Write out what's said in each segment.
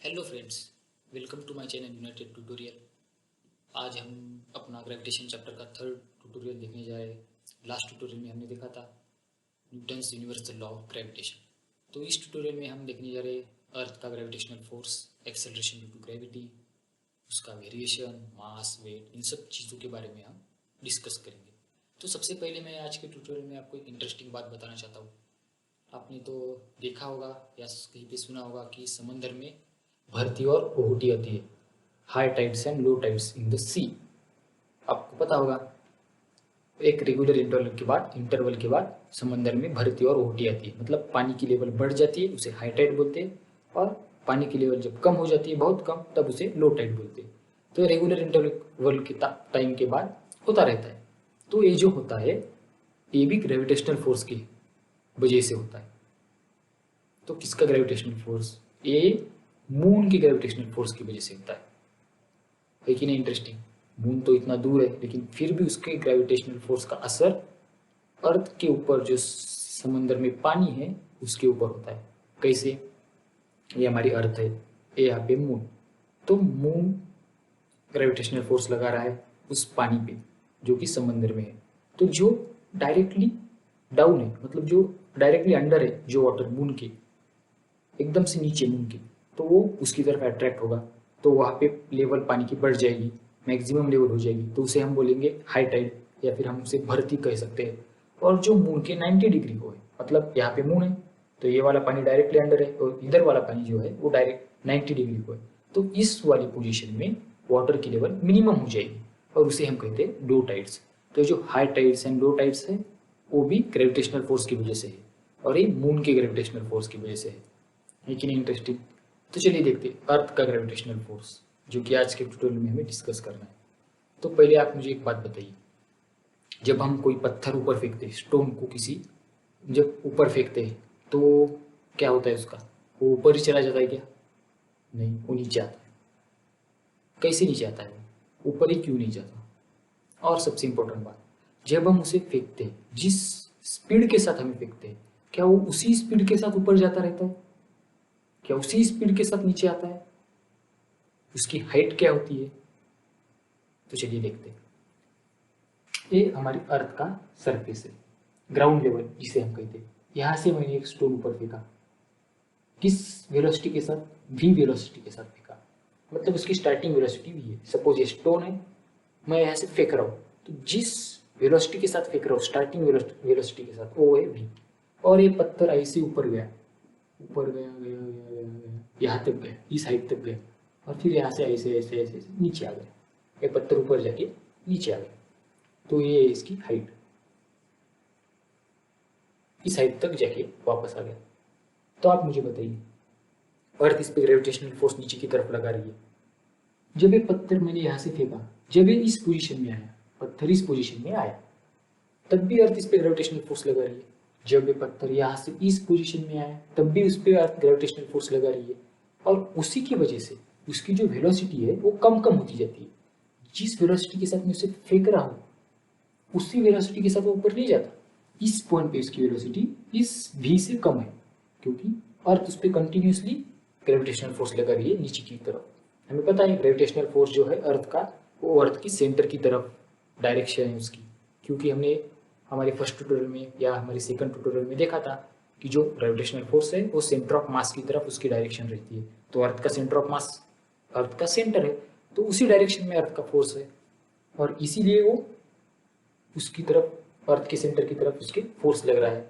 Hello friends, welcome to my channel United Tutorial. आज हम अपना ग्रेविटेशन चैप्टर का थर्ड ट्यूटोरियल देखने जा रहे हैं। लास्ट ट्यूटोरियल में हमने देखा था Newton's universal law of gravitation. तो इस ट्यूटोरियल में हम देखने जा रहे हैं अर्थ का gravitational force, acceleration due to gravity, उसका वेरिएशन, मास, वेट, इन सब चीज़ों के बारे में हम डिस्कस करेंगे। तो सबसे पहले मैं आज के ट्यूटोरियल में आपको एक इंटरेस्टिंग बात बताना चाहता हूँ। आपने तो देखा होगा या कहीं पे सुना होगा कि समंदर में भरती और ओहुटी होती है, high tides and low tides in the sea. आपको पता होगा एक रेगुलर इंटरवल के बाद समंदर में भरती और ओहुटी आती है, मतलब पानी की लेवल बढ़ जाती है, उसे हाई टाइड बोलते हैं, और पानी की लेवल जब कम हो जाती है, बहुत कम, तब उसे लो टाइड बोलते हैं। तो रेगुलर इंटरवल के टाइम के बाद होता रहता है। तो ये जो होता है ये भी ग्रेविटेशनल फोर्स की वजह से होता है। तो किसका ग्रेविटेशनल फोर्स? ये मून की ग्रेविटेशनल फोर्स की वजह से होता है कि नहीं? इंटरेस्टिंग। मून तो इतना दूर है, लेकिन फिर भी उसके ग्रेविटेशनल फोर्स का असर अर्थ के ऊपर, जो समंदर में पानी है उसके ऊपर होता है। कैसे? ये हमारी अर्थ है, ये यहाँ पे मून। तो मून ग्रेविटेशनल फोर्स लगा रहा है उस पानी पे जो कि समंदर में है। तो जो डायरेक्टली डाउन है, मतलब जो डायरेक्टली अंडर है, जो वाटर मून के एकदम से नीचे मून के, तो वो उसकी तरफ अट्रैक्ट होगा। तो वहाँ पे लेवल पानी की बढ़ जाएगी, मैक्सिमम लेवल हो जाएगी, तो उसे हम बोलेंगे हाई टाइड, या फिर हम उसे भरती कह सकते हैं। और जो मून के 90 डिग्री को है, मतलब यहाँ पे मून है तो ये वाला पानी डायरेक्टली अंडर है, और इधर वाला पानी जो है वो डायरेक्ट 90 डिग्री को है। तो इस वाली पोजीशन में वाटर की लेवल मिनिमम हो जाएगी, और उसे हम कहते हैं लो टाइड्स। तो जो high tides and low tides है वो भी ग्रेविटेशनल फोर्स की वजह से है, और ये मून के ग्रेविटेशनल फोर्स की वजह से है कि नहीं? इंटरेस्टिंग। तो चलिए देखते हैं अर्थ का ग्रेविटेशनल फोर्स, जो कि आज के ट्यूटोरियल में हमें डिस्कस करना है। तो पहले आप मुझे एक बात बताइए, जब हम कोई पत्थर ऊपर फेंकते हैं, स्टोन को किसी जब ऊपर फेंकते हैं, तो क्या होता है उसका? वो ऊपर ही चला जाता है क्या? नहीं, वो नीचे आता है। कैसे नीचे आता है? वो ऊपर ही क्यों नहीं जाता? और सबसे इम्पोर्टेंट बात, जब हम उसे फेंकते हैं, जिस स्पीड के साथ हमें फेंकते हैं, क्या वो उसी स्पीड के साथ ऊपर जाता रहता है? क्या उसी स्पीड के साथ नीचे आता है? उसकी हाइट क्या होती है? तो चलिए देखते हैं। ये हमारी अर्थ का सरफेस है, ग्राउंड लेवल जिसे हम कहते हैं। यहाँ से मैंने एक स्टोन ऊपर फेंका, किस वेलोसिटी के साथ? वी वेलोसिटी के साथ फेंका, मतलब उसकी स्टार्टिंग वेलोसिटी वी है। सपोज ये स्टोन है, मैं यहाँ से फेंक रहा हूँ, तो जिस वेलोसिटी के साथ फेंक रहा हूँ, स्टार्टिंग वेलोसिटी के साथ, वो है वी। और ये पत्थर ऐसे ऊपर गया, ऊपर गया गया गया गया गया, यहाँ तक गया, इस हाइट तक गया, और फिर यहाँ से ऐसे ऐसे ऐसे ऐसे नीचे आ गया। ये पत्थर ऊपर जाके नीचे आ गया, तो ये है इसकी हाइट। इस हाइट तक जाके वापस आ गया। तो आप मुझे बताइए, अर्थ इस पे ग्रेविटेशनल फोर्स नीचे की तरफ लगा रही है। जब ये पत्थर मैंने यहाँ से फेंका, जब ये इस पोजीशन में आया, पत्थर इस पोजीशन में आया, तब भी अर्थ इस पे ग्रेविटेशनल फोर्स लगा रही है। जब ये पत्थर यहाँ से इस पोजीशन में आया, तब भी उस पर अर्थ ग्रेविटेशनल फोर्स लगा रही है। और उसी की वजह से उसकी जो वेलोसिटी है वो कम कम होती जाती है। जिस वेलोसिटी के साथ मैं उसे फेंक रहा हूँ, उसी वेलोसिटी के साथ वो ऊपर नहीं जाता। इस पॉइंट पे इसकी वेलोसिटी इस v से कम है, क्योंकि अर्थ उस पर कंटिन्यूसली ग्रेविटेशनल फोर्स लगा रही है नीचे की तरफ। हमें पता है ग्रेविटेशनल फोर्स जो है अर्थ का, वो अर्थ की सेंटर की तरफ डायरेक्शन है उसकी, क्योंकि हमने हमारे फर्स्ट ट्यूटोरियल में या हमारे सेकंड ट्यूटोरियल में देखा था कि जो ग्रेविटेशनल फोर्स है वो सेंटर ऑफ मास की तरफ उसकी डायरेक्शन रहती है। तो अर्थ का सेंटर ऑफ मास अर्थ का सेंटर है, तो उसी डायरेक्शन में अर्थ का फोर्स है, और इसीलिए वो उसकी तरफ, अर्थ के सेंटर की तरफ उसके फोर्स लग रहा है।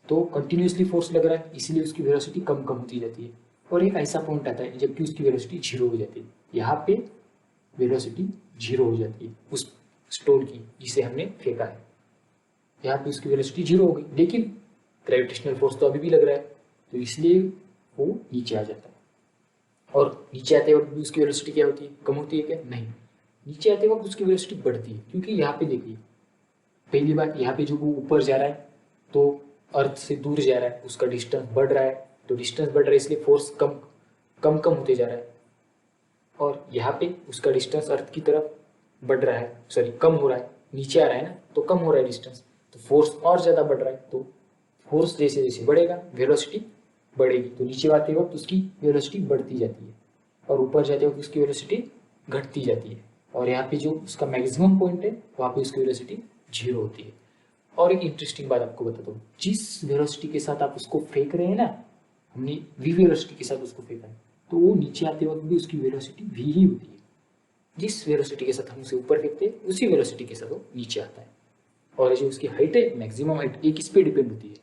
तो कंटिन्यूसली फोर्स लग रहा है, इसीलिए उसकी वेलोसिटी कम कम होती जाती है। और एक ऐसा पॉइंट आता है जबकि उसकी वेलोसिटी जीरो हो जाती है। यहाँ पे वेलोसिटी जीरो हो जाती है उस स्टोन की जिसे हमने फेंका है। यहाँ पे उसकी वेलोसिटी जीरो हो गई, लेकिन ग्रेविटेशनल फोर्स तो अभी भी लग रहा है, तो इसलिए वो नीचे आ जाता है। और नीचे आते वक्त भी उसकी वेलोसिटी क्या होती है? कम होती है क्या? नहीं, नीचे आते वक्त उसकी वेलोसिटी बढ़ती है, क्योंकि यहाँ पे देखिए, पहली बात, यहाँ पे जो वो ऊपर जा रहा है तो अर्थ से दूर जा रहा है, उसका डिस्टेंस बढ़ रहा है, तो डिस्टेंस बढ़ रहा है इसलिए फोर्स कम कम कम होते जा रहा है। और यहाँ पे उसका डिस्टेंस अर्थ की तरफ बढ़ रहा है, सॉरी कम हो रहा है, नीचे आ रहा है ना, तो कम हो रहा है डिस्टेंस, तो फोर्स और ज़्यादा बढ़ रहा है। तो फोर्स जैसे जैसे बढ़ेगा वेलोसिटी बढ़ेगी, तो नीचे आते वक्त उसकी वेलोसिटी बढ़ती जाती है। और ऊपर जाते वक्त उसकी वेलोसिटी घटती जाती है, और यहाँ पे जो उसका मैक्सिमम पॉइंट है वहाँ पे उसकी वेलोसिटी 0 होती है। और एक इंटरेस्टिंग बात आपको बताता हूँ, जिस वेलोसिटी के साथ आप उसको फेंक रहे हैं ना, हमने v वेलोसिटी के साथ उसको फेंका है, तो वो नीचे आते वक्त भी उसकी वेलोसिटी v ही होती है। जिस वेलोसिटी के साथ हम उसे ऊपर फेंकते हैं उसी वेलोसिटी के साथ वो नीचे आता है। और जो उसकी हाइट है, मैक्सिमम हाइट, ये किस पे डिपेंड होती है?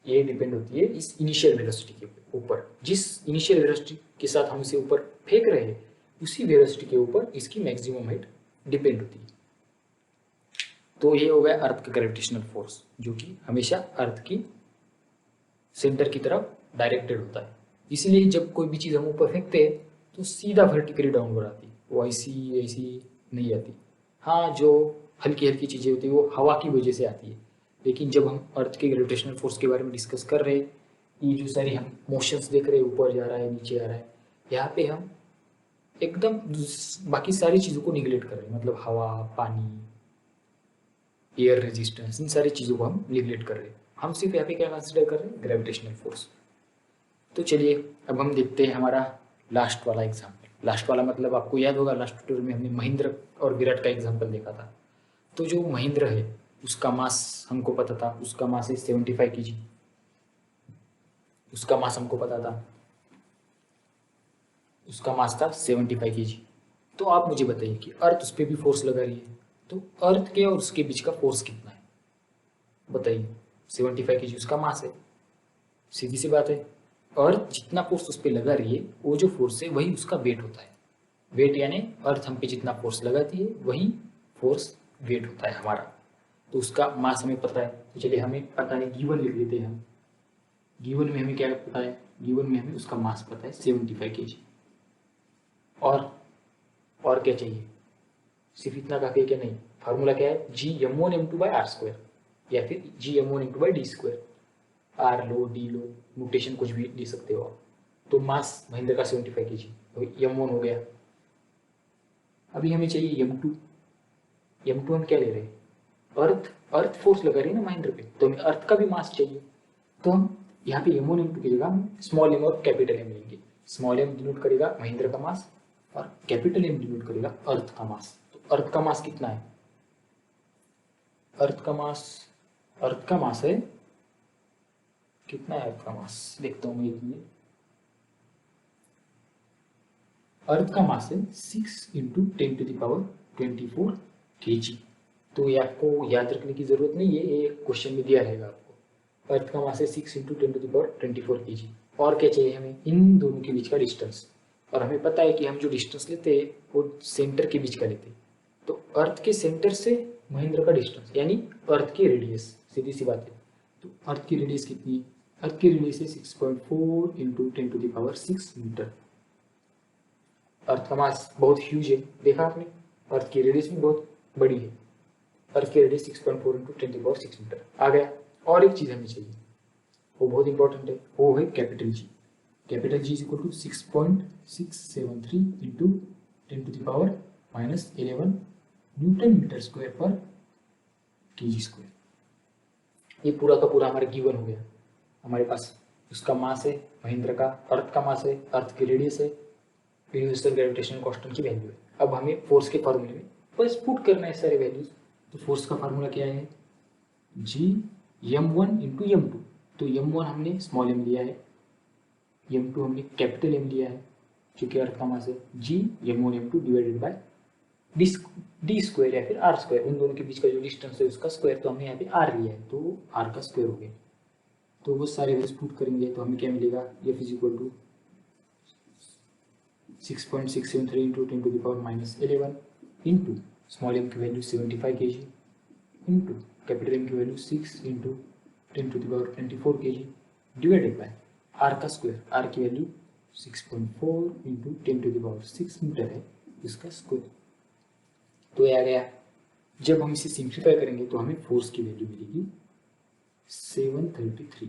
ये डिपेंड होती है इस इनिशियल वेलोसिटी के ऊपर। जिस इनिशियल वेलोसिटी के साथ हम इसे ऊपर फेंक रहे हैं उसी वेलोसिटी के ऊपर इसकी मैक्सिमम हाइट डिपेंड होती है। तो ये हो गया अर्थ का ग्रेविटेशनल फोर्स, जो कि हमेशा अर्थ की सेंटर की तरफ डायरेक्टेड होता है। इसीलिए जब कोई भी चीज़ हम ऊपर फेंकते हैं तो सीधा वर्टिकली डाउनवर्ड आती है, वो ऐसी ऐसी नहीं आती। हाँ, जो हल्की हल्की चीज़ें होती है वो हवा की वजह से आती है, लेकिन जब हम अर्थ के ग्रेविटेशनल फोर्स के बारे में डिस्कस कर रहे हैं, ये जो सारी हम मोशंस देख रहे हैं, ऊपर जा रहा है नीचे आ रहा है, यहाँ पे हम एकदम बाकी सारी चीज़ों को निगलेक्ट कर रहे हैं। मतलब हवा, पानी, एयर रेजिस्टेंस, इन सारी चीज़ों को हम निगलेक्ट कर रहे हैं। हम सिर्फ यहाँ पे क्या कंसिडर कर रहे हैं? Gravitational force. तो चलिए अब हम देखते हैं हमारा लास्ट वाला एग्जाम्पल। लास्ट वाला मतलब आपको याद होगा, लास्ट ट्यूटोरियल में हमने महेंद्र और विराट का एग्जाम्पल देखा था। तो जो महेंद्र है उसका मास हमको पता था, उसका मास है 75 kg। उसका मास हमको पता था, उसका मास था 75 kg। तो आप मुझे बताइए कि अर्थ उस पर भी फोर्स लगा रही है, तो अर्थ के और उसके बीच का फोर्स कितना है? बताइए। 75 kg उसका मास है, सीधी सी बात है। अर्थ जितना फोर्स उस पर लगा रही है वो जो फोर्स है वही उसका वेट होता है। वेट यानी अर्थ हम पे जितना फोर्स लगाती है वही फोर्स वेट होता है हमारा। तो उसका मास हमें पता है, तो चलिए हमें पता है, गिवन लिख लेते हैं हम। गिवन में हमें क्या पता है? गिवन में हमें उसका मास पता है 75 kg। और क्या चाहिए? सिर्फ इतना काफी है क्या? नहीं, फार्मूला क्या है? G m1m2/r², या फिर G m1m2/d²। आर लो, डी लो, नोटेशन कुछ भी दे सकते हो आप। तो मास महेंद्र का 75 kg, तो m1 हो गया। अभी हमें चाहिए m2। m2 हम क्या ले रहे हैं? अर्थ फोर्स लगा रही है ना महेंद्र पे, तो हमें अर्थ का भी मास चाहिए। तो हम यहाँ पे m1 m2 की जगह हम स्मॉल m और कैपिटल m लेंगे। स्मॉल m डिनोट करेगा महेंद्र का मास और कैपिटल M डिनोट करेगा अर्थ का मास। तो अर्थ का मास कितना है? अर्थ का मास है कितना है? अर्थ का मास देखता हूँ मैं एक मिनट। अर्थ का मास है 6 × 10⁻24 kg। तो ये आपको याद रखने की जरूरत नहीं है, ये क्वेश्चन में दिया रहेगा आपको। अर्थ का मास है 6 × 10⁻24 kg। और क्या चाहिए हमें? इन दोनों के बीच का डिस्टेंस। और हमें पता है कि हम जो डिस्टेंस लेते हैं वो सेंटर के बीच का लेते हैं। तो अर्थ के सेंटर से महेंद्र का डिस्टेंस यानी अर्थ की रेडियस, सीधी सी बात है। तो अर्थ की रेडियस कितनी है? अर्थ की रेडियस है 6.4 × 10⁻6 मीटर। अर्थ का मास बहुत ह्यूज है, देखा आपने, अर्थ की रेडियस भी बहुत बड़ी है। अर्थ की रेडियस 6.4 × 10⁻6 मीटर आ गया। और एक चीज हमें चाहिए, वो बहुत इंपॉर्टेंट है, वो है capital G. Capital G is equal to 6.673 × 10⁻11 newton metre square पर kg स्क्वायर। ये पूरा का पूरा हमारा गिवन हो गया। हमारे पास उसका मास है महेंद्र का, अर्थ का मास है, अर्थ की रेडियस है, यूनिवर्सल ग्रेविटेशनल कांस्टेंट की वैल्यू है। अब हमें फोर्स के फॉर्मूले में बस पुट करना है सारे वैल्यूज। तो फोर्स का फार्मूला क्या है? Gm1 × m2। तो m1 हमने स्मॉल m लिया है, m2 हमने कैपिटल M लिया है, क्योंकि अर्थ का मास है। Gm1m2 डिवाइडेड बाय d² या फिर r², उन दोनों के बीच का जो डिस्टेंस है उसका स्क्वायर। तो हमने यहाँ पे r लिया है, तो r का स्क्वायर हो गया। तो वो सारे वैल्यूज पुट करेंगे तो हमें क्या मिलेगा? F is equal to 6.673 × 10⁻11 into small m की value 75 kg into capital M की value 6 × 10⁻24 kg divided by r का स्क्वायर। r की वैल्यू 6.4 × 10⁻6 मीटर है, इसका स्क्वायर। तो ये आ गया। जब हम इसे सिंप्लीफाई करेंगे तो हमें फोर्स की वैल्यू मिलेगी 733।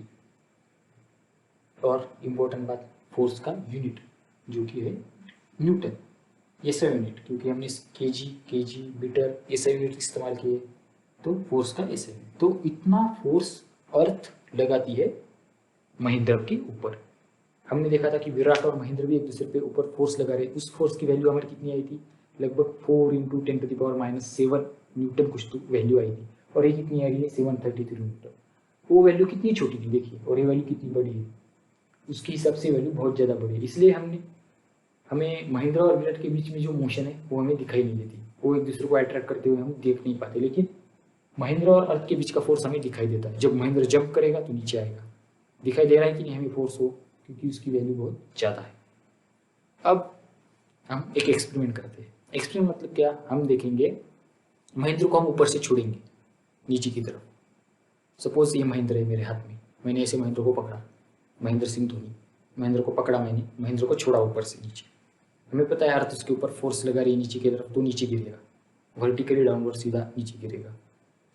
और इम्पोर्टेंट बात, फोर्स का यूनिट जो कि है न्यूटन, ऐसा यूनिट, क्योंकि हमने केजी मीटर ऐसा यूनिट इस्तेमाल किए, तो फोर्स का ऐसा यूनिट। तो इतना फोर्स अर्थ लगाती है महेंद्र के ऊपर। हमने देखा था कि विराट और महेंद्र भी एक दूसरे पे ऊपर फोर्स लगा रहे, उस फोर्स की वैल्यू हमारी कितनी आई थी, लगभग 4 × 10⁻⁷ न्यूटन कुछ तो वैल्यू आई थी, और ये कितनी आ रही है 733 न्यूटन। वो वैल्यू कितनी छोटी थी देखिए, और ये वैल्यू कितनी बड़ी है, उसके हिसाब से वैल्यू बहुत ज़्यादा बड़ी है। इसलिए हमें महेंद्र और विराट के बीच में जो मोशन है वो हमें दिखाई नहीं देती, वो एक दूसरे को अट्रैक्ट करते हुए हम देख नहीं पाते। लेकिन महेंद्र और अर्थ के बीच का फोर्स हमें दिखाई देता है, जब महेंद्र जंप करेगा तो नीचे आएगा, दिखाई दे रहा है कि नहीं हमें फोर्स हो, क्योंकि उसकी वैल्यू बहुत ज़्यादा है। अब हम एक एक्सपेरिमेंट करते हैं। एक्सपेरिमेंट मतलब क्या, हम देखेंगे महेंद्र को हम ऊपर से छोड़ेंगे नीचे की तरफ। सपोज ये महेंद्र है मेरे हाथ में, मैंने ऐसे महेंद्र को पकड़ा, महेंद्र सिंह धोनी, महेंद्र को पकड़ा मैंने, महेंद्र को छोड़ा ऊपर से नीचे। हमें पता है अर्थ उसके ऊपर फोर्स लगा रही है नीचे की तरफ, तो नीचे गिरेगा, वर्टिकली डाउनवर्ड सीधा नीचे गिरेगा।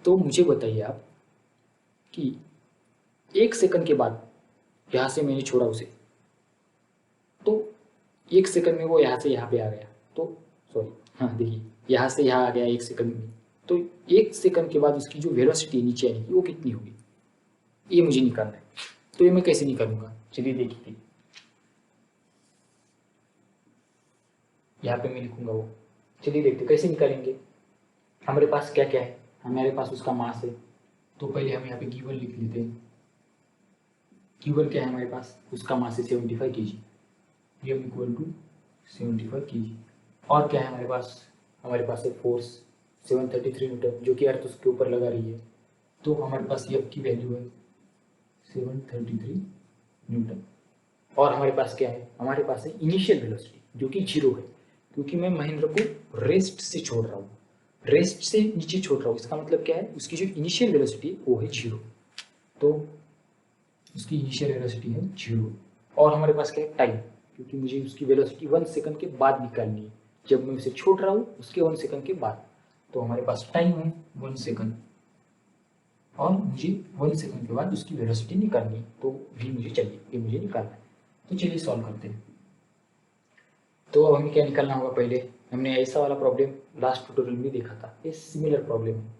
तो मुझे बताइए आप कि 1 सेकंड के बाद यहाँ से मैंने छोड़ा उसे, तो 1 सेकंड में वो यहाँ से यहाँ पे आ गया, तो सॉरी हाँ देखिए यहाँ से यहाँ आ गया 1 सेकंड में, तो 1 सेकंड के बाद उसकी जो वेलोसिटी नीचे आने की वो कितनी होगी, ये मुझे निकालना है। तो ये मैं कैसे निकालूंगा, चलिए देखिए, यहाँ पे मैं लिखूंगा वो, चलिए देखते कैसे निकालेंगे। हमारे पास क्या क्या है, हमारे पास उसका मास है, तो पहले हम यहाँ पे गिवन लिख लेते हैं। गिवन क्या है हमारे पास, उसका मास है 75 kg, m equal to 75 kg। और क्या है हमारे पास है फोर्स 733 न्यूटन, जो कि अर्थ उसके ऊपर लगा रही है, तो हमारे पास F की वैल्यू है 733 न्यूटन। और हमारे पास क्या है, हमारे पास है इनिशियल वेलोसिटी जो कि 0 है, क्योंकि मैं महेंद्र को रेस्ट से छोड़ रहा हूँ, रेस्ट से नीचे छोड़ रहा हूँ। इसका मतलब क्या है, उसकी जो इनिशियल वेलोसिटी वो है 0, तो उसकी इनिशियल वेलोसिटी है 0। और हमारे पास क्या है टाइम, क्योंकि मुझे उसकी वेलोसिटी 1 सेकंड के बाद निकालनी है, जब मैं उसे छोड़ रहा हूँ उसके 1 सेकंड के बाद, तो हमारे पास टाइम है 1 सेकंड, और मुझे 1 सेकंड के बाद उसकी वेलोसिटी निकालनी है, तो भी मुझे चाहिए, ये मुझे निकालना है। तो चलिए सॉल्व करते हैं। तो अब हमें क्या निकालना होगा, पहले हमने ऐसा वाला प्रॉब्लम लास्ट ट्यूटोरियल में देखा था, ये सिमिलर प्रॉब्लम है,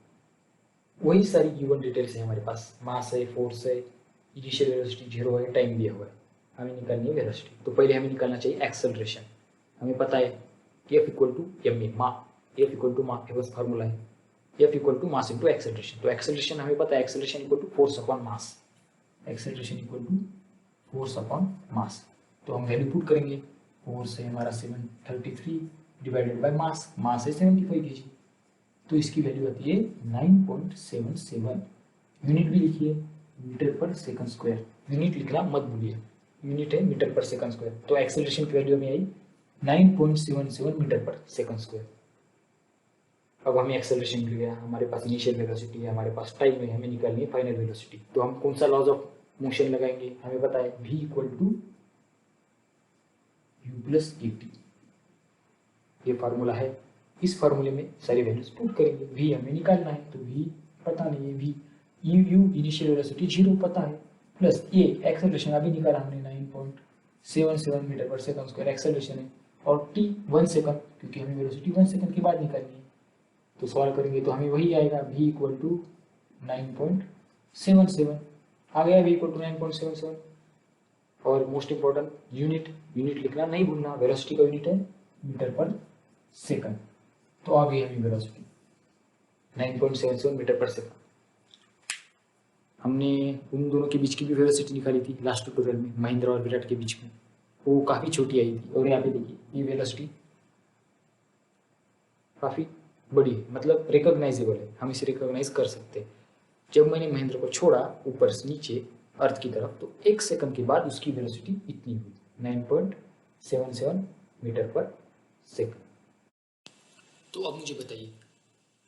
वही सारी गिवन डिटेल्स है हमारे पास, मास है, फोर्स है, इनिशियल वेलोसिटी 0 है, टाइम दिया हुआ है, हमें निकालनी है वेलोसिटी। तो पहले हमें निकालना चाहिए एक्सेलरेशन। हमें पता है F equal to M A ma, F equal to ma, बस फार्मूला है F equal to mass into acceleration. तो एक्सेलरेशन हमें पता है, acceleration equal to force upon mass, acceleration equal to force upon mass. तो हम वैल्यू पुट करेंगे, force है हमारा 733 डिवाइडेड बाय मास, मास है 75 kg, तो इसकी वैल्यू आती है 9.77। यूनिट भी लिखिए, मीटर पर सेकंड स्क्वायर, यूनिट लिखना मत भूलिए, यूनिट है मीटर पर सेकंड स्क्वायर। तो एक्सेलरेशन की वैल्यू में आई 9.77 मीटर पर सेकंड स्क्वायर। अब हमें एक्सेलरेशन मिल गया, हमारे पास इनिशियल वेलोसिटी है, हमारे पास टाइम है, हमें निकालनी है फाइनल वेलोसिटी। तो हम कौन सा लॉज ऑफ मोशन लगाएंगे, हमें पता है v equal to u plus at, ये फार्मूला है। इस फार्मूले में सारी वैल्यूज पुट करेंगे, v हमें निकालना है, तो v पता नहीं है, v u इनिशियल वेलोसिटी 0 पता है, प्लस a एक्सेलरेशन अभी निकाला हमने 9.77 मीटर पर सेकंड स्क्वायर एक्सेलरेशन है, और t 1 सेकंड, क्योंकि हमें वेलोसिटी 1 सेकंड के बाद निकालनी है। तो सॉल्व करेंगे तो हमें वही आएगा, v इक्वल टू 9.77 आ गया, v इक्वल टू 9.77। और मोस्ट इंपॉर्टेंट यूनिट लिखना नहीं भूलना, वेलोसिटी का यूनिट है मीटर पर सेकंड। तो आ गई हमें वेलोसिटी 9.77 मीटर पर सेकंड। हमने उन दोनों के बीच की भी वेलोसिटी निकाली थी लास्ट ट्यूटोरियल में, महेंद्र और विराट के बीच में, वो काफ़ी छोटी आई थी। और यहाँ पे देखिए ये वेलोसिटी काफ़ी बड़ी है, मतलब रिकॉग्नाइजेबल है, हम इसे रिकॉग्नाइज कर सकते हैं। जब मैंने महेंद्र को छोड़ा ऊपर से नीचे अर्थ की तरफ, तो 1 सेकंड के बाद उसकी वेलोसिटी इतनी हुई 9.77 मीटर पर सेकंड। तो अब मुझे बताइए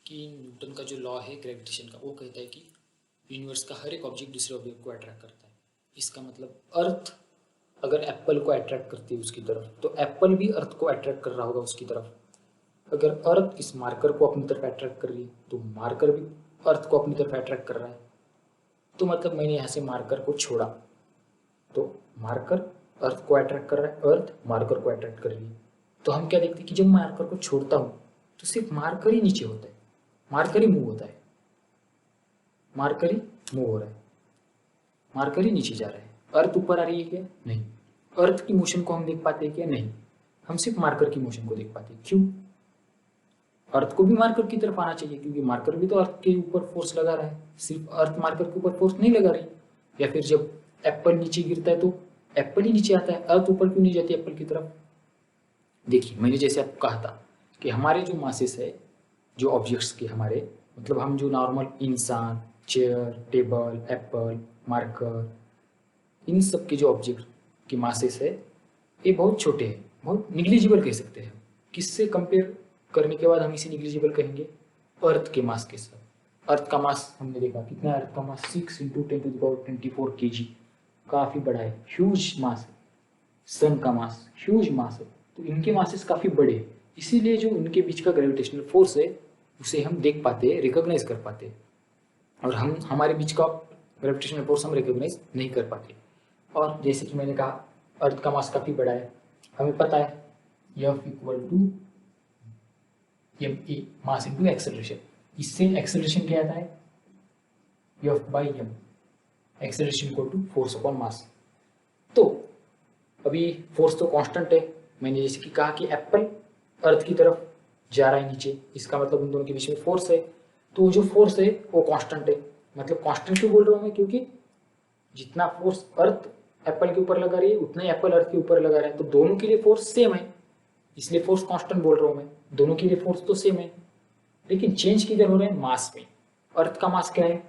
कि न्यूटन का जो लॉ है ग्रेविटेशन का, वो कहता है कि यूनिवर्स का हर एक ऑब्जेक्ट दूसरे ऑब्जेक्ट को अट्रैक्ट करता है। इसका मतलब अर्थ अगर एप्पल को अट्रैक्ट करती है उसकी तरफ, तो एप्पल भी अर्थ को अट्रैक्ट कर रहा होगा उसकी तरफ। अगर अर्थ इस मार्कर को अपनी तरफ अट्रैक्ट कर रही है, तो मार्कर भी अर्थ को अपनी तरफ अट्रैक्ट कर रहा है। तो मतलब मैंने यहाँ से मार्कर को छोड़ा, तो मार्कर अर्थ को अट्रैक्ट कर रहा है, अर्थ मार्कर को अट्रैक्ट कर रही है। तो हम क्या देखते हैं कि जब मार्कर को छोड़ता हूँ तो सिर्फ मार्कर ही नीचे होता है, मार्कर ही मूव होता है, मार्कर ही मूव हो रहा है, मार्कर ही नीचे जा रहा है। अर्थ ऊपर आ रही है क्या, नहीं, अर्थ की मोशन को हम देख पाते हैं क्या? नहीं, हम सिर्फ मार्कर की मोशन को देख पाते हैं। क्यों? अर्थ को भी मार्कर की तरफ आना चाहिए, क्योंकि मार्कर भी तो अर्थ के ऊपर फोर्स लगा रहा है, सिर्फ अर्थ मार्कर के ऊपर फोर्स नहीं लगा रही। या फिर जब एप्पल नीचे गिरता है तो एप्पल ही नीचे आता है, अर्थ ऊपर क्यों नहीं जाती एप्पल की तरफ? देखिए, मैंने जैसे आपको कहा था कि हमारे जो मासेस है, जो ऑब्जेक्ट्स के हमारे, मतलब हम जो नॉर्मल इंसान, चेयर, टेबल, एप्पल, मार्कर, इन सब के जो ऑब्जेक्ट की मासेस है, ये बहुत छोटे हैं, बहुत निग्लिजिबल कह सकते हैं। किससे कंपेयर करने के बाद हम इसे निग्लिजिबल कहेंगे? अर्थ के मास के साथ। अर्थ का मास हमने देखा कितना है, अर्थ का मास 6 × 10⁻24 kg, काफ़ी बड़ा है, ह्यूज मास है। सन का मास ह्यूज मास है, तो इनके मासेस काफ़ी बड़े हैं, इसीलिए जो इनके बीच का ग्रेविटेशनल फोर्स है उसे हम देख पाते हैं, रिकॉग्नाइज कर पाते हैं, और हम हमारे बीच का ग्रेविटेशनल फोर्स हम रिकॉग्नाइज नहीं कर पाते। और जैसे कि मैंने कहा, अर्थ का मास काफ़ी बड़ा है, हमें पता है F = ma, mass into acceleration. इससे एक्सेलरेशन क्या आता है? F/m, acceleration = force upon mass. तो अभी फोर्स तो कांस्टेंट है, मैंने जैसे कि कहा कि एप्पल अर्थ की तरफ जा रहा है नीचे, इसका मतलब उन दोनों के बीच में फोर्स है, तो जो फोर्स है वो कांस्टेंट है। मतलब कांस्टेंट क्यों बोल रहा हूँ मैं? क्योंकि जितना फोर्स अर्थ एप्पल के ऊपर लगा रही है उतना ही एप्पल अर्थ के ऊपर लगा रहा है, तो दोनों के लिए फोर्स सेम है, इसलिए फोर्स कांस्टेंट बोल रहा हूँ मैं। दोनों के लिए फोर्स तो सेम है, लेकिन चेंज किधर हो रहे हैं? मास में। अर्थ का मास क्या है?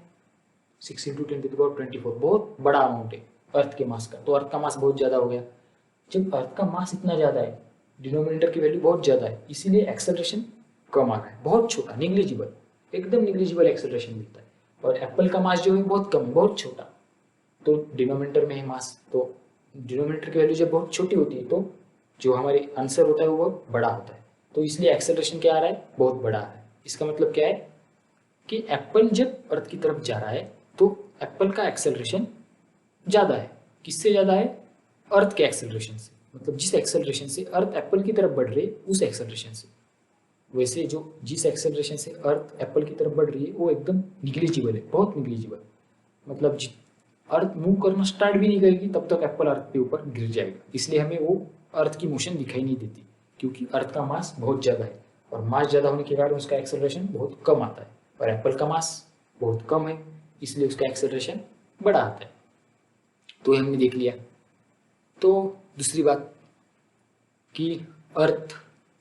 6 × 10⁻24, बहुत बड़ा अमाउंट है अर्थ के मास का, तो अर्थ का मास बहुत ज़्यादा हो गया। जब अर्थ का मास इतना ज़्यादा है, डिनोमिनेटर की वैल्यू बहुत ज़्यादा है, इसीलिए एक्सेलरेशन कम आ रहा है, बहुत छोटा, निग्लिजिबल, एकदम निग्लिजिबल एक्सेलरेशन मिलता है। और एप्पल का मास जो है बहुत कम है, बहुत छोटा, तो डिनोमिनेटर में है मास, तो डिनोमिनेटर की वैल्यू जब बहुत छोटी होती है तो जो हमारे आंसर होता है वो बहुत बड़ा होता है, तो इसलिए एक्सेलरेशन क्या आ रहा है? बहुत बड़ा आ रहा है। इसका मतलब क्या है कि एप्पल जब अर्थ की तरफ जा रहा है तो एप्पल का एक्सेलरेशन ज़्यादा है। किससे ज़्यादा है? अर्थ के एक्सेलरेशन से, मतलब जिस एक्सेलरेशन से अर्थ एप्पल की तरफ बढ़ रही है उस एक्सेलरेशन से। वैसे जो जिस एक्सेलरेशन से अर्थ एप्पल की तरफ बढ़ रही है वो एकदम निग्लिजिबल है, बहुत निग्लिजिबल। मतलब अर्थ मूव करना स्टार्ट भी नहीं करेगी तब तक एप्पल अर्थ के ऊपर गिर जाएगा, इसलिए हमें वो अर्थ की मोशन दिखाई नहीं देती, क्योंकि अर्थ का मास बहुत ज़्यादा है, और मास ज़्यादा होने के कारण उसका एक्सेलरेशन बहुत कम आता है। और एप्पल का मास बहुत कम है, इसलिए उसका एक्सेलरेशन बड़ा आता है। तो हमने देख लिया। तो दूसरी बात कि अर्थ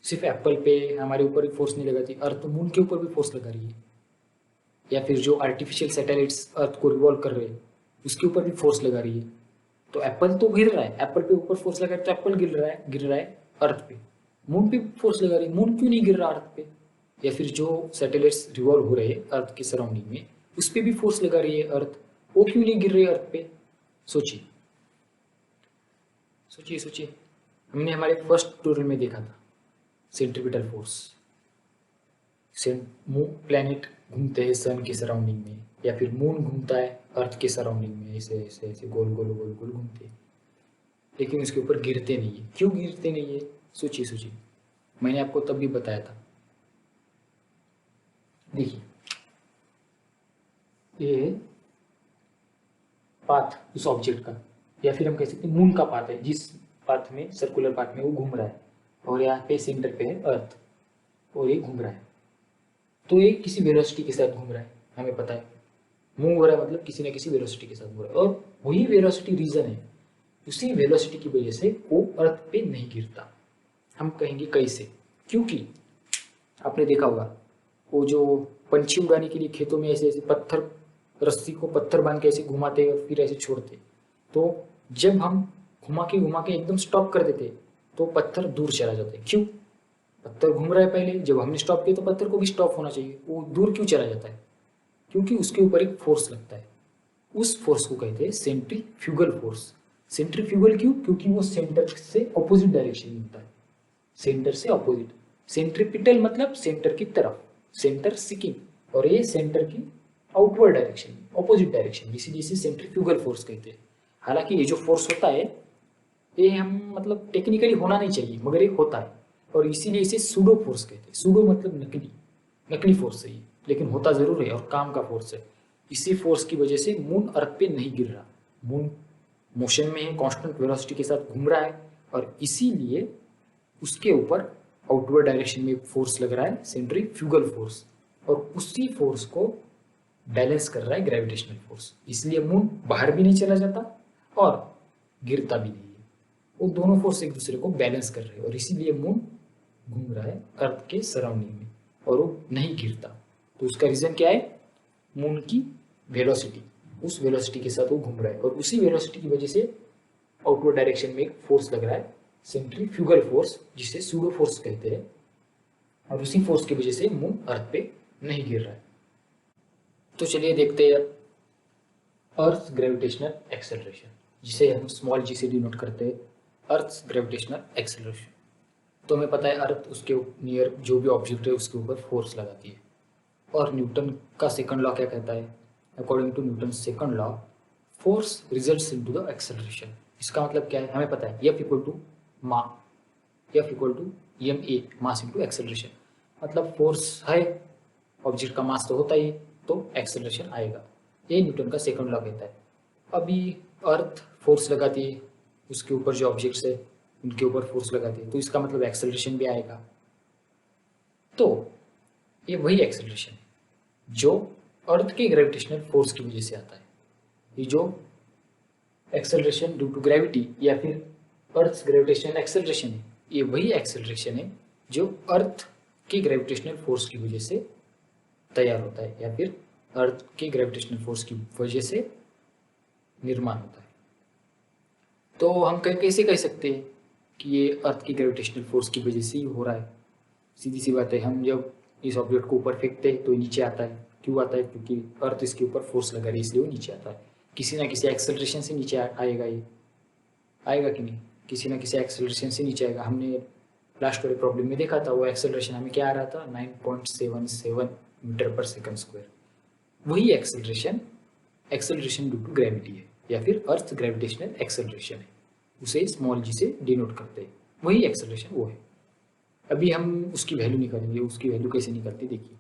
सिर्फ एप्पल पे हमारे ऊपर ही फोर्स नहीं लगाती, अर्थ मून के ऊपर भी फोर्स लगा रही है, या फिर जो आर्टिफिशियल सैटेलाइट्स अर्थ को रिवॉल्व कर रहे हैं उसके ऊपर भी फोर्स लगा रही है। तो एप्पल तो गिर रहा है, एप्पल पे ऊपर फोर्स लगा रहा है तो एप्पल गिर रहा है अर्थ पे। मून पे फोर्स लगा रही है, मून क्यों नहीं गिर रहा अर्थ पे? या फिर जो सैटेलाइट्स रिवॉल्व हो रहे हैं अर्थ के सराउंडिंग में उस पर भी फोर्स लगा रही है अर्थ, वो क्यों नहीं गिर रही है अर्थ पे? सोचिए सोचिए सोचिए। हमने हमारे फर्स्ट ट्यूटोरियल में देखा था सेंट्रीपिटल फोर्स। प्लैनेट घूमते हैं सन के सराउंडिंग में, या फिर मून घूमता है अर्थ के सराउंडिंग में, ऐसे ऐसे ऐसे गोल गोल गोल गोल घूमते हैं, लेकिन उसके ऊपर गिरते नहीं है। क्यों गिरते नहीं है? सोचिए सोचिए, मैंने आपको तब भी बताया था। देखिए, ये पाथ उस ऑब्जेक्ट का, या फिर हम कह सकते हैं मून का पाथ है, जिस पाथ में, सर्कुलर पाथ में वो घूम रहा है, और यहाँ पे सेंटर पे है अर्थ और ये घूम रहा है। तो ये किसी वेलोसिटी के साथ घूम रहा है, हमें पता है मूव हो रहा है, मतलब किसी न किसी वेलोसिटी के साथ घूम रहा है, और वही वेलोसिटी रीजन है, उसी वेलोसिटी की वजह से वो अर्थ पे नहीं गिरता। हम कहेंगे कैसे? क्योंकि आपने देखा होगा वो जो पंछी उड़ाने के लिए खेतों में ऐसे ऐसे पत्थर, रस्सी को पत्थर बांध के ऐसे घुमाते और फिर ऐसे छोड़ते, तो जब हम घुमा के एकदम स्टॉप कर देते तो पत्थर दूर चला जाता है। क्यों? पत्थर घूम रहा है पहले, जब हमने स्टॉप किया तो पत्थर को भी स्टॉप होना चाहिए, वो दूर क्यों चला जाता है? क्योंकि उसके ऊपर एक फोर्स लगता है, उस फोर्स को कहते हैं सेंट्रीफ्यूगल फोर्स। सेंट्रीफ्यूगल क्यों? क्योंकि वो सेंटर से ऑपोजिट डायरेक्शन में होता है, सेंटर से ऑपोजिट। सेंट्रीपिटल मतलब सेंटर की तरफ, सेंटर सिकिंग, और ये सेंटर की आउटवर्ड डायरेक्शन, ऑपोजिट डायरेक्शन, इसीलिए इसे सेंट्रीफ्यूगल फोर्स कहते हैं। हालांकि ये जो फोर्स होता है ये हम मतलब टेक्निकली होना नहीं चाहिए, मगर ये होता है, और इसीलिए इसे सूडो फोर्स कहते हैं। सूडो मतलब नकली, नकली फोर्स है ये, लेकिन होता जरूर है और काम का फोर्स है। इसी फोर्स की वजह से मून अर्थ पे नहीं गिर रहा। मून मोशन में है, कांस्टेंट वेलोसिटी के साथ घूम रहा है, और इसीलिए उसके ऊपर आउटवर्ड डायरेक्शन में एक फोर्स लग रहा है, सेंट्रीफ्यूगल फोर्स, और उसी फोर्स को बैलेंस कर रहा है ग्रेविटेशनल फोर्स। इसलिए मून बाहर भी नहीं चला जाता और गिरता भी नहीं है। वो दोनों फोर्स एक दूसरे को बैलेंस कर रहे हैं, और इसीलिए मून घूम रहा है अर्थ के सराउंडिंग में और वो नहीं गिरता। तो उसका रीजन क्या है? मून की वेलोसिटी, उस वेलोसिटी के साथ वो घूम रहा है, और उसी वेलोसिटी की वजह से आउटवर्ड डायरेक्शन में एक फोर्स लग रहा है, सेंट्रीफ्यूगल फोर्स, जिसे सूडो फोर्स कहते हैं, और उसी फोर्स की वजह से मून अर्थ पे नहीं गिर रहा है। तो चलिए देखते हैं अर्थ ग्रेविटेशनल एक्सेलरेशन, जिसे हम स्मॉल जी से डिनोट करते हैं, अर्थ ग्रेविटेशनल एक्सेलरेशन। तो हमें पता है अर्थ उसके नियर जो भी ऑब्जेक्ट है उसके ऊपर फोर्स लगाती है, और न्यूटन का सेकंड लॉ क्या कहता है? According to Newton second law, force results into the acceleration. इसका मतलब क्या है? हमें पता है F equal to ma, F equal to ma, mass into acceleration. मतलब फोर्स है, ऑब्जेक्ट का मास तो होता ही, तो एक्सेलरेशन आएगा। ये न्यूटन का सेकंड लॉ कहता है। अभी अर्थ फोर्स लगाती है, उसके ऊपर जो ऑब्जेक्ट्स है उनके ऊपर फोर्स लगाती है, तो इसका मतलब एक्सेलरेशन भी आएगा। तो ये वही एक्सेलरेशन है जो अर्थ के ग्रेविटेशनल फोर्स की वजह से आता है। ये जो एक्सेलरेशन ड्यू टू ग्रेविटी या फिर अर्थ ग्रेविटेशनल एक्सेलरेशन है, ये वही एक्सेलरेशन है जो अर्थ के ग्रेविटेशनल फोर्स की वजह से तैयार होता है, या फिर अर्थ के ग्रेविटेशनल फोर्स की वजह से निर्माण होता है। तो हम कैसे कह सकते हैं कि ये अर्थ की ग्रेविटेशनल फोर्स की वजह से ही हो रहा है? सीधी सी बात है, हम जब इस ऑब्जेक्ट को ऊपर फेंकते हैं तो नीचे आता है। क्यों आता है? क्योंकि अर्थ इसके ऊपर फोर्स लगा रही है, इसलिए वो नीचे आता है। किसी ना किसी एक्सेलरेशन से नीचे आएगा, ये आएगा कि नहीं? किसी ना किसी एक्सेलरेशन से नीचे आएगा। हमने लास्ट वाले प्रॉब्लम में देखा था, वो एक्सेलरेशन हमें क्या आ रहा था? 9.77 मीटर पर सेकंड स्क्वायर। वही एक्सेलरेशन ड्यू टू ग्रेविटी है, या फिर अर्थ ग्रेविटेशनल एक्सेलरेशन है, उसे स्मॉल जी से डिनोट करते हैं। वही एक्सेलरेशन वो है। अभी हम उसकी वैल्यू निकालेंगे। उसकी वैल्यू कैसे निकालते? देखिए,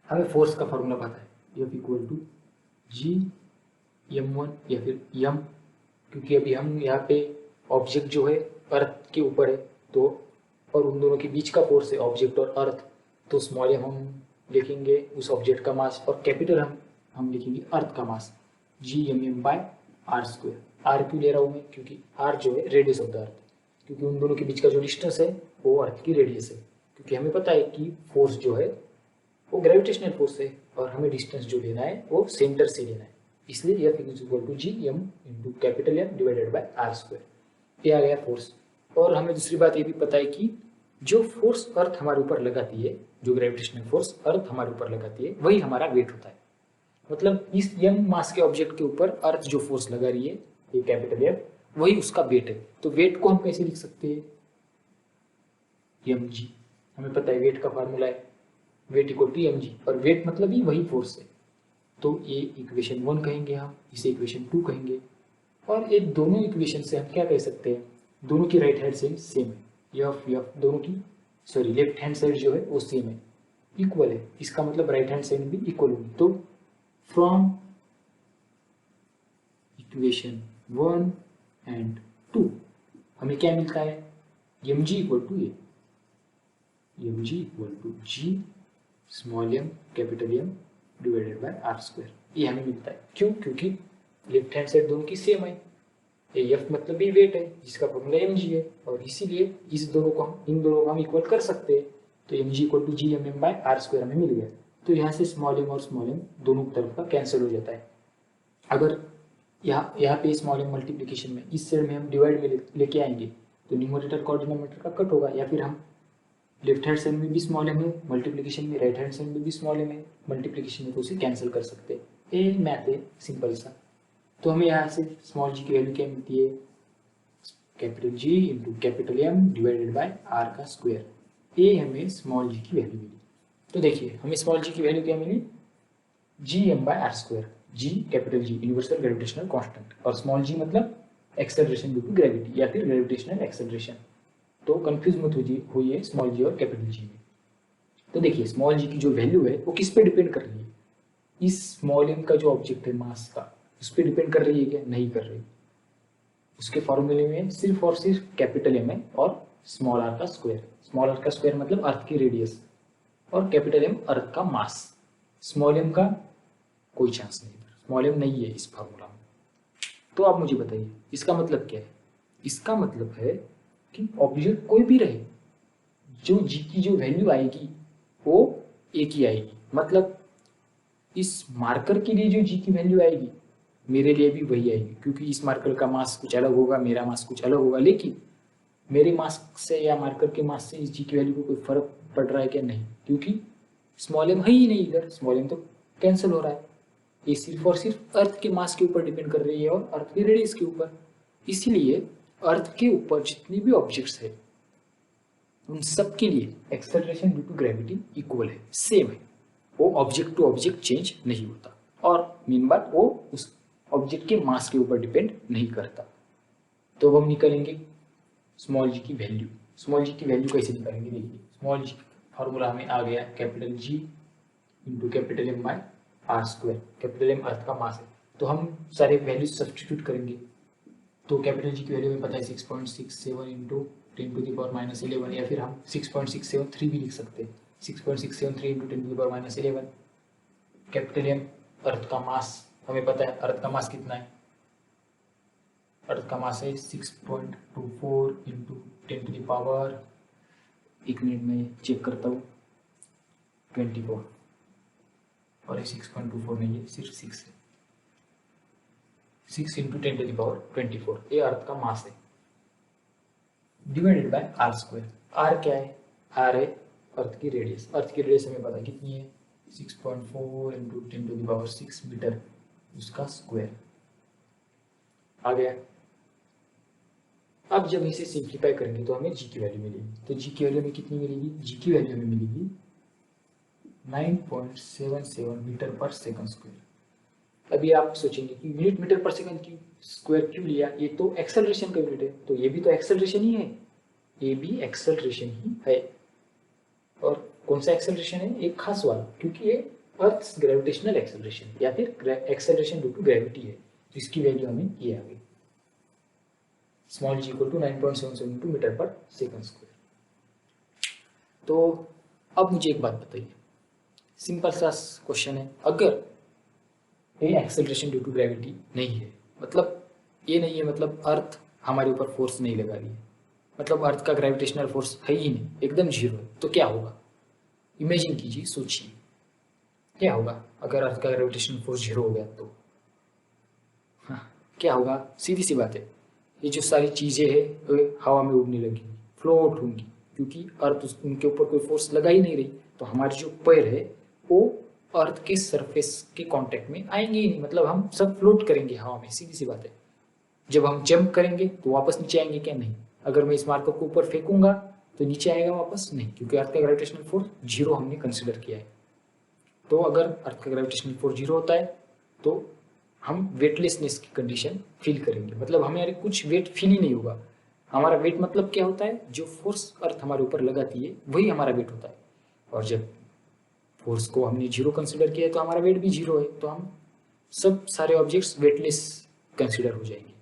हमें फोर्स का फॉर्मूला पता है, F equal to ji m1 या फिर m, क्योंकि अभी हम यहाँ पे ऑब्जेक्ट जो है अर्थ के ऊपर है, तो और उन दोनों के बीच का फोर्स है ऑब्जेक्ट और अर्थ, तो स्मॉल m हम लिखेंगे उस ऑब्जेक्ट का मास, और कैपिटल हम लिखेंगे अर्थ का मास, Gmm/r²। r क्यों ले रहा हूँ मैं? क्योंकि r जो है रेडियस ऑफ द अर्थ, क्योंकि उन दोनों के बीच का जो डिस्टेंस है वो अर्थ की रेडियस है। क्योंकि हमें पता है कि फोर्स जो है वो ग्रेविटेशनल फोर्स है, और हमें डिस्टेंस जो लेना है वो सेंटर से लेना है, इसलिए F equal to Gm into capital M divided by r²। ये आ गया फोर्स। और हमें दूसरी बात ये भी पता है कि जो फोर्स अर्थ हमारे ऊपर लगाती है, जो ग्रेविटेशनल फोर्स अर्थ हमारे ऊपर लगाती है, वही हमारा वेट होता है। मतलब इस m मास के ऑब्जेक्ट के ऊपर अर्थ जो फोर्स लगा रही है, ये कैपिटल F, वही उसका वेट है। तो वेट को हम कैसे लिख सकते हैं? mg। हमें पता है वेट का फार्मूला है वेट इक्वल टू mg, और वेट मतलब ही वही फोर्स है। तो ये इक्वेशन 1 कहेंगे हम, इसे इक्वेशन 2 कहेंगे। और ये दोनों इक्वेशन से हम क्या कह सकते हैं? दोनों की राइट हैंड साइड सेम है, यफ दोनों की, सॉरी लेफ्ट हैंड साइड जो है वो सेम है, इक्वल है। इसका मतलब राइट हैंड साइड भी इक्वल होगी। तो फ्रॉम इक्वेशन 1 एंड 2 हमें क्या मिलता है? mg equal to A, mg equal to g small m capital M divided by r²। ये हमें मिलता है। क्यों? क्योंकि लेफ्ट हैंड साइड दोनों की सेम है। ये F मतलब भी वेट है, जिसका फॉर्मूला mg है, और इसीलिए इन दोनों को हम इक्वल कर सकते हैं। तो mg इक्वल टू Gmm/r² हमें मिल गया। तो यहाँ से स्मॉल m और स्मॉल m दोनों तरफ का कैंसिल हो जाता है। अगर यहाँ पे स्मॉल m मल्टीप्लीकेशन में इस साइड में हम डिवाइड में लेके आएंगे, तो न्यूमरेटर का डिनोमिनेटर का कट होगा, या फिर हम लेफ्ट हैंड साइड में भी स्मॉल m है मल्टीप्लीकेशन में, राइट हैंड साइड में भी स्मॉल m है मल्टीप्लीकेशन में, तो उसे कैंसिल कर सकते हैं। ये मैथ है सिंपल सा। तो हमें यहाँ से स्मॉल g की वैल्यू क्या मिलती है? Capital G into capital M divided by r का स्क्वायर। ये हमें स्मॉल g की वैल्यू मिली। तो देखिए हमें स्मॉल g की वैल्यू क्या मिली? Gm/r²। G capital G universal gravitational constant, और स्मॉल g मतलब एक्सेलरेशन ड्यू टू ग्रेविटी या फिर ग्रेविटेशनल एक्सेलरेशन। तो कंफ्यूज मत होइए स्मॉल g और कैपिटल G में। तो देखिए स्मॉल g की जो वैल्यू है वो किस पे डिपेंड कर रही है? इस स्मॉल m का जो ऑब्जेक्ट है मास का, उस पर डिपेंड कर रही है क्या? नहीं कर रही। उसके फॉर्मूले में सिर्फ और सिर्फ कैपिटल एम है और स्मॉल आर का स्क्वायर। स्मॉल आर का स्क्वायर मतलब अर्थ की रेडियस और कैपिटल एम अर्थ का मास। स्मॉल एम का कोई चांस नहीं, स्मॉल एम नहीं है इस फॉर्मूला में। तो आप मुझे बताइए इसका मतलब क्या है। इसका मतलब है कि ऑब्जेक्ट कोई भी रहे, जो जी की जो वैल्यू आएगी वो एक ही आएगी। मतलब इस मार्कर के लिए जो जी की वैल्यू आएगी मेरे लिए भी वही आएगी, क्योंकि इस मार्कर का मास कुछ अलग होगा, मेरा मास कुछ अलग होगा, लेकिन मेरे मास से या मार्कर के मास से इस जी की वैल्यू को कोई फर्क पड़ रहा है क्या? नहीं, क्योंकि स्मॉल एम है ही नहीं इधर, स्मॉल एम तो कैंसिल हो रहा है। ये सिर्फ और सिर्फ अर्थ के मास के ऊपर डिपेंड कर रही है और अर्थ के रेडियस के ऊपर। इसीलिए अर्थ के ऊपर जितने भी ऑब्जेक्ट्स है उन सब के लिए acceleration due to gravity equal है, सेम है। वो ऑब्जेक्ट टू ऑब्जेक्ट चेंज नहीं होता और मेन बात वो उस ऑब्जेक्ट के मास के ऊपर डिपेंड नहीं करता। तो अब हम निकालेंगे स्मॉल जी की वैल्यू। स्मॉल जी की वैल्यू कैसे निकालेंगे? देखिए स्मॉल जी फॉर्मूला हमें आ गया capital G into capital M by R square. Capital M earth का मास है, तो हम सारे वैल्यूज सब्सटीट्यूट करेंगे। तो कैपिटल जी की वैल्यू हमें पता है 6.67 इंटू 10⁻⁻11, या फिर हम 6.673 भी लिख सकते हैं। 6.673 इंटू 10⁻⁻11। कैपिटल एम अर्थ का मास हमें पता है, अर्थ का मास कितना है? अर्थ का मास है 6.24 इंटू 10⁻, एक मिनट में चेक करता हूँ, 24। और ये 6.24 नहीं है, सिर्फ 6 है। 6 इंटू 10⁻24 ये अर्थ का मास है, divided by R square. R क्या है? आर है अर्थ की रेडियस। अर्थ की रेडियस हमें पता है कितनी है, 6.4 इंटू 10⁻6 मीटर, उसका स्क्वायर आ गया। अब जब इसे सिंप्लीफाई करेंगे तो हमें जी की वैल्यू मिलेगी। तो जी की वैल्यू हमें कितनी मिलेगी? जी की वैल्यू हमें मिलेगी 9.77 मीटर पर सेकंड स्क्वायर। अभी आप सोचेंगे कि यूनिट मीटर पर सेकंड की स्क्वायर क्यों लिया? ये तो एक्सेलरेशन का यूनिट है, तो ये भी तो एक्सेलरेशन ही है, ये भी एक्सेलरेशन ही है। और कौन सा एक्सेलरेशन है? एक खास वाला, क्योंकि ये अर्थ ग्रेविटेशनल एक्सेलरेशन या फिर एक्सेलरेशन ड्यू टू ग्रेविटी है। तो इसकी वैल्यू हमें ये आ गई, small G equal to 9.77 metre पर सेकंड स्क्वायर। तो अब मुझे एक बात बताइए, सिंपल सा क्वेश्चन है, अगर ये एक्सेलरेशन ड्यू टू ग्रेविटी नहीं है, मतलब ये नहीं है, मतलब अर्थ हमारे ऊपर फोर्स नहीं लगा रही है, मतलब अर्थ का ग्रेविटेशनल फोर्स है ही नहीं, एकदम जीरो है, तो क्या होगा? इमेजिन कीजिए, सोचिए क्या होगा अगर अर्थ का ग्रेविटेशनल फोर्स जीरो हो गया तो? हाँ, क्या होगा? सीधी सी बात है, ये जो सारी चीज़ें हैं वो हवा में उड़ने लगेंगी, फ्लोट होंगी, क्योंकि अर्थ उनके ऊपर कोई फोर्स लगा ही नहीं रही। तो हमारे जो पैर है वो अर्थ के सरफेस के कांटेक्ट में आएंगे ही नहीं, मतलब हम सब फ्लोट करेंगे हवा में, सीधी सी बात है। जब हम जंप करेंगे तो वापस नीचे आएंगे क्या? नहीं। अगर मैं इस मार्कर को ऊपर फेंकूंगा तो नीचे आएगा वापस? नहीं, क्योंकि अर्थ का ग्रेविटेशनल फोर्स जीरो हमने कंसिडर किया है। तो अगर अर्थ का ग्रेविटेशनल फोर्स जीरो होता है तो हम वेटलेसनेस की कंडीशन फील करेंगे, मतलब हमें कुछ वेट फील ही नहीं होगा। हमारा वेट मतलब क्या होता है? जो फोर्स अर्थ हमारे ऊपर लगाती है वही हमारा वेट होता है। और जब फोर्स को हमने जीरो कंसिडर किया है तो हमारा वेट भी जीरो है, तो हम सब सारे ऑब्जेक्ट्स वेटलेस कंसिडर हो जाएंगे।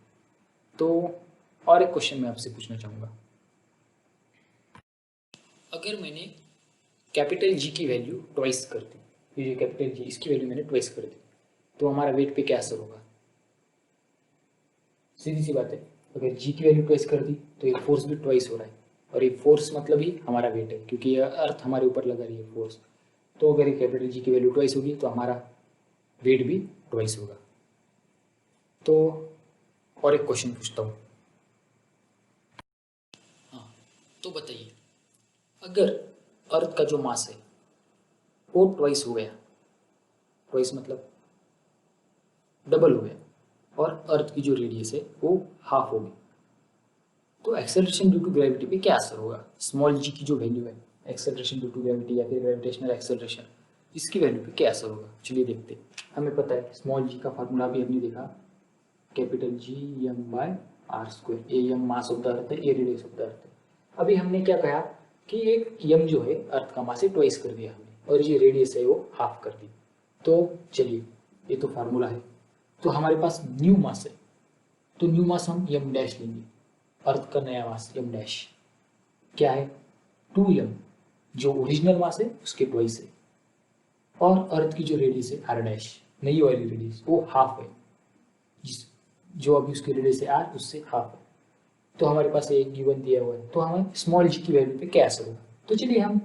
तो और एक क्वेश्चन मैं आपसे पूछना चाहूँगा, अगर मैंने कैपिटल जी की वैल्यू ट्वाइस कर दी, ये जो कैपिटल जी इसकी वैल्यू मैंने ट्वाइस कर दी, तो हमारा वेट पे क्या असर होगा? सीधी सी बात है, अगर जी की वैल्यू ट्वाइस कर दी तो ये फोर्स भी ट्वाइस हो रहा है, और ये फोर्स मतलब ही हमारा वेट है, क्योंकि ये अर्थ हमारे ऊपर लगा रही है फोर्स। तो अगर ये कैपिटल जी की वैल्यू ट्वाइस होगी तो हमारा वेट भी ट्वाइस होगा। तो और एक क्वेश्चन पूछता हूँ, हाँ, तो बताइए अगर अर्थ का जो मास है वो ट्वाइस हो गया, ट्वाइस मतलब डबल हो गया, और अर्थ की जो रेडियस है वो हाफ होगी, तो एक्सेलरेशन ड्यू टू ग्रेविटी पे क्या असर होगा? स्मॉल जी की जो वैल्यू है एक्सेलरेशन ड्यू टू ग्रेविटी या फिर ग्रेविटेशनल एक्सेलरेशन, इसकी वैल्यू पे क्या असर होगा? चलिए देखते हैं। हमें पता है स्मॉल जी का फार्मूला भी हमने देखा, capital G M by R square. A M mass of the earth है, a radius of the earth है। अभी हमने क्या कहा कि एक एम जो है अर्थ का मास है ट्वाइस कर दिया हमने, और ये रेडियस है वो हाफ कर दी। तो चलिए ये तो फार्मूला है, तो हमारे पास न्यू मास है, तो न्यू मास हम यम डैश लेंगे, अर्थ का नया मास यम डैश क्या है 2m, जो ओरिजिनल मास है उसके ट्वाइस है, और अर्थ की जो रेडियस है आर डैश, नई वाली रेडियस वो हाफ है, जिस जो अभी उसकी रेडियस है आर उससे हाफ है। तो हमारे पास एक गिवन दिया हुआ है, तो हमें स्मॉल जी की वैल्यू पे क्या असर होगा। तो चलिए हम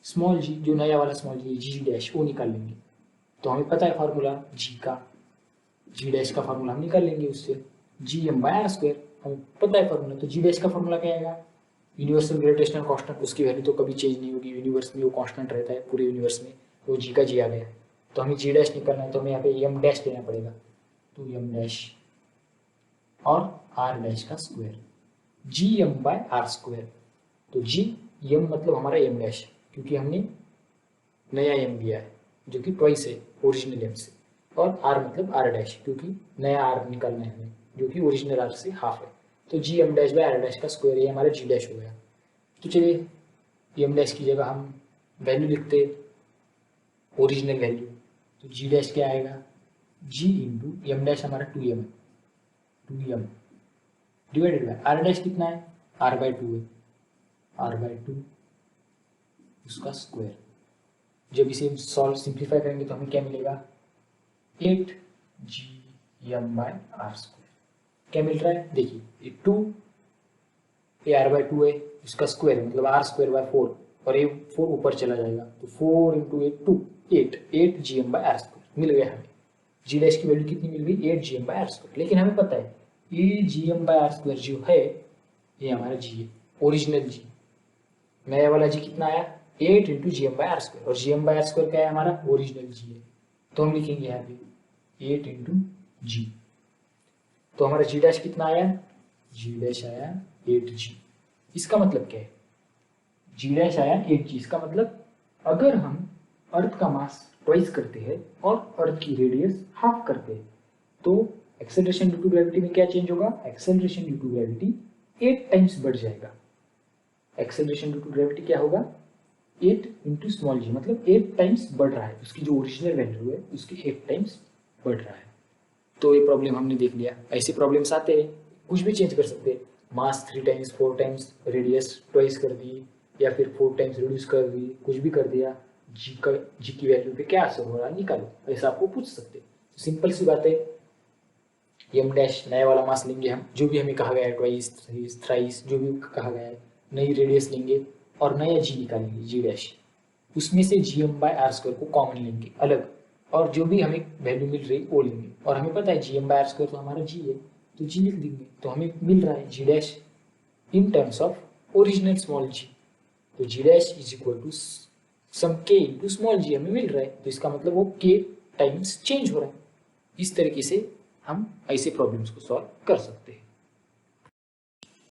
स्मॉल जी, जो नया वाला स्मॉल जी जी डैश, वो निकाल लेंगे। तो हमें पता है फार्मूला जी का, जी डैश का फार्मूला हम निकाल लेंगे उससे, G M by R square हमें पता है फार्मूला। तो जी डैश का फार्मूला क्या आएगा, यूनिवर्सल ग्रेविटेशनल कांस्टेंट, उसकी वैल्यू तो कभी चेंज नहीं होगी, यूनिवर्स में वो कांस्टेंट रहता है पूरे यूनिवर्स में, तो जी का जी आ गया। तो हमें जी डैश निकालना है, तो हमें यहाँ पे एम डैश लेना पड़ेगा, तो एम डैश और आर डैश का square, G M by R square. तो जी एम मतलब हमारा एम डैश, क्योंकि हमने नया एम दिया है जो कि ट्वाइस है ओरिजिनल एम से, और आर मतलब आर डैश, क्योंकि नया आर निकालना है हमें जो कि ओरिजिनल आर से हाफ है। तो G M dash by R dash का स्क्वायर, ये हमारा जी डैश हो गया। तो चलिए एम डैश की जगह हम वैल्यू लिखते ओरिजिनल वैल्यू, तो जी डैश क्या आएगा, जी इंटू एम डैश हमारा 2m, 2m divided by R dash कितना है, आर बाई 2 है, आर बाई 2 उसका स्क्वायर। जब इसे हम सॉल्व सिंप्लीफाई करेंगे तो हमें क्या मिलेगा, 8 GM बाय आर स्क्वायर। क्या मिल रहा है देखिए, ये 2 ये आर बाई 2 है, इसका स्क्वायर मतलब आर स्क्वायर बाय 4, और ये 4 ऊपर चला जाएगा, तो 4 into 8 2, 8 GM by R square मिल गया हमें। जी डैश की वैल्यू कितनी मिल गई, 8 GM बाय आर स्क्वायर। लेकिन हमें पता है ये GM बाय आर स्क्वायर जो है ये हमारा जी है, ओरिजिनल जी। नया वाला जी कितना आया, 8 into G M by R square, और G M by R square क्या है हमारा ओरिजिनल जी है, तो हम लिखेंगे यहाँ पे 8 इंटू जी। तो हमारा जी डैश कितना आया, जी डैश आया 8G। इसका मतलब क्या है, जी डैश आया 8G, इसका मतलब अगर हम अर्थ का मास ट्वाइस करते हैं और अर्थ की रेडियस हाफ करते हैं, तो एक्सेलरेशन ड्यू टू ग्रेविटी में क्या चेंज होगा, acceleration due to gravity 8 times बढ़ जाएगा। एक्सेलरेशन ड्यू टू ग्रेविटी क्या होगा, 8 इंटू स्मॉल जी, मतलब 8 टाइम्स बढ़ रहा है, उसकी जो ओरिजिनल वैल्यू है उसके 8 टाइम्स बढ़ रहा है। तो ये प्रॉब्लम हमने देख लिया। ऐसे प्रॉब्लम्स आते हैं, कुछ भी चेंज कर सकते हैं, मास 3 टाइम्स 4 टाइम्स, रेडियस ट्वाइस कर दी, या फिर 4 टाइम्स रिड्यूस कर दी, कुछ भी कर दिया, जी की वैल्यू पे क्या असर हो रहा है निकालो, ऐसा आपको पूछ सकते हैं। सिंपल सी बात है, एम डैश नया वाला मास लेंगे हम, जो भी हमें कहा गया है ट्वाइस थ्राइस थ्राइस जो भी कहा गया है, नई रेडियस लेंगे और नया जी निकालेंगे जी डैश, उसमें से G M by R square को कॉमन लेंगे अलग, और जो भी हमें वैल्यू मिल रही वो लेंगे, और हमें पता है G M by R square तो हमारा जी है, तो जी लिख देंगे, तो हमें मिल रहा है G dash in terms of original small G. तो G dash is equal to some K into small जी हमें मिल रहा है, तो इसका मतलब वो के टाइम्स चेंज हो रहा है। इस तरीके से हम ऐसे प्रॉब्लम्स को सॉल्व कर सकते हैं।